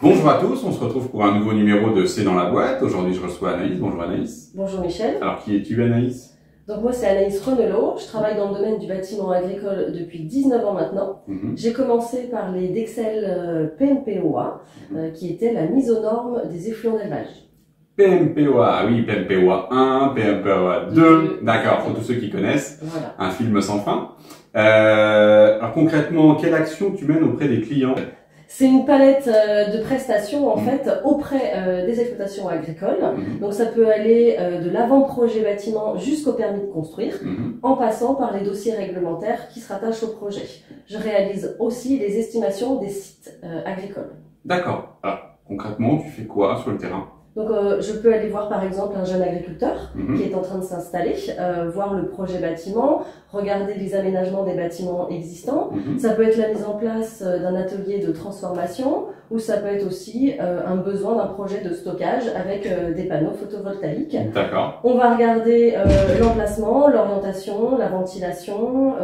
Bonjour à tous, on se retrouve pour un nouveau numéro de C'est dans la boîte. Aujourd'hui, je reçois Anaïs. Bonjour Anaïs. Bonjour Michel. Alors, qui es-tu Anaïs? Donc moi c'est Anaïs Renelot, je travaille dans le domaine du bâtiment agricole depuis 19 ans maintenant. J'ai commencé par les Dexel PMPOA, qui était la mise aux normes des effluents d'élevage. PMPOA, ah oui, PMPOA 1, PMPOA 2, d'accord, pour tous ceux qui connaissent, voilà. Un film sans fin. Alors concrètement, quelle action tu mènes auprès des clients? C'est une palette de prestations en fait auprès des exploitations agricoles. Donc ça peut aller de l'avant-projet bâtiment jusqu'au permis de construire, en passant par les dossiers réglementaires qui se rattachent au projet. Je réalise aussi les estimations des sites agricoles. D'accord. Alors concrètement, tu fais quoi sur le terrain? Donc je peux aller voir par exemple un jeune agriculteur qui est en train de s'installer, voir le projet bâtiment, regarder les aménagements des bâtiments existants. Ça peut être la mise en place d'un atelier de transformation ou ça peut être aussi un besoin d'un projet de stockage avec des panneaux photovoltaïques. D'accord. On va regarder l'emplacement, l'orientation, la ventilation,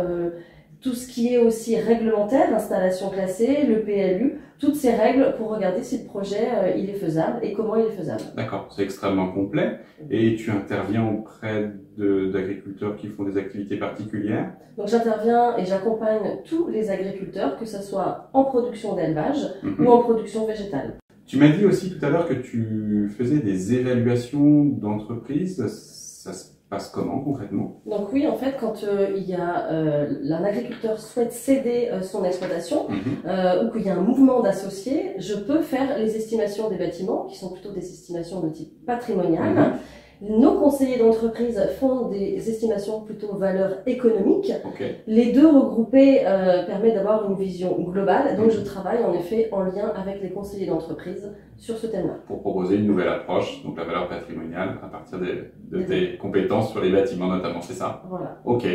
tout ce qui est aussi réglementaire, installation classée, le PLU, toutes ces règles pour regarder si le projet il est faisable et comment il est faisable. D'accord, c'est extrêmement complet. Et tu interviens auprès d'agriculteurs qui font des activités particulières? Donc j'interviens et j'accompagne tous les agriculteurs, que ce soit en production d'élevage ou en production végétale. Tu m'as dit aussi tout à l'heure que tu faisais des évaluations d'entreprise. Ça se passe comment concrètement? Donc oui, en fait, quand il y a un agriculteur souhaite céder son exploitation ou qu'il y a un mouvement d'associés, je peux faire les estimations des bâtiments, qui sont plutôt des estimations de type patrimonial. Nos conseillers d'entreprise font des estimations plutôt valeur économique. Les deux regroupés permettent d'avoir une vision globale. Donc je travaille en effet en lien avec les conseillers d'entreprise sur ce thème-là. Pour proposer une nouvelle approche, donc la valeur patrimoniale, à partir de tes compétences sur les bâtiments notamment, c'est ça? Voilà. Ok.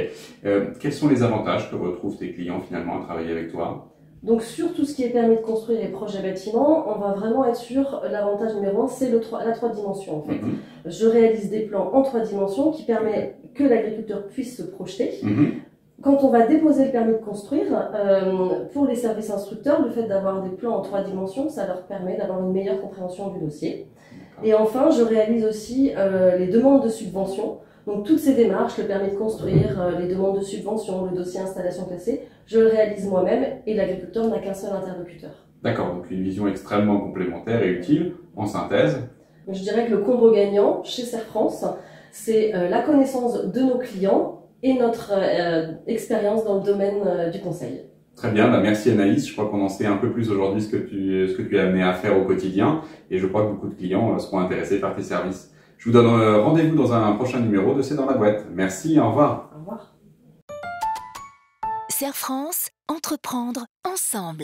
Quels sont les avantages que retrouvent tes clients finalement à travailler avec toi? Donc sur tout ce qui est permis de construire et projets bâtiments, on va vraiment être sur l'avantage numéro 1, c'est la 3 dimensions en fait. Je réalise des plans en 3 dimensions qui permettent que l'agriculteur puisse se projeter. Quand on va déposer le permis de construire, pour les services instructeurs, le fait d'avoir des plans en 3 dimensions, ça leur permet d'avoir une meilleure compréhension du dossier. Et enfin, je réalise aussi les demandes de subvention. Donc toutes ces démarches, le permis de construire, les demandes de subvention, le dossier installation classée, je le réalise moi-même et l'agriculteur n'a qu'un seul interlocuteur. D'accord, donc une vision extrêmement complémentaire et utile. En synthèse, je dirais que le combo gagnant chez Serre France, c'est la connaissance de nos clients et notre expérience dans le domaine du conseil. Très bien, merci Anaïs. Je crois qu'on en sait un peu plus aujourd'hui ce que tu es amené à faire au quotidien et je crois que beaucoup de clients seront intéressés par tes services. Je vous donne rendez-vous dans un prochain numéro de C'est dans la boîte. Merci, au revoir. Au revoir. Serre France, entreprendre ensemble.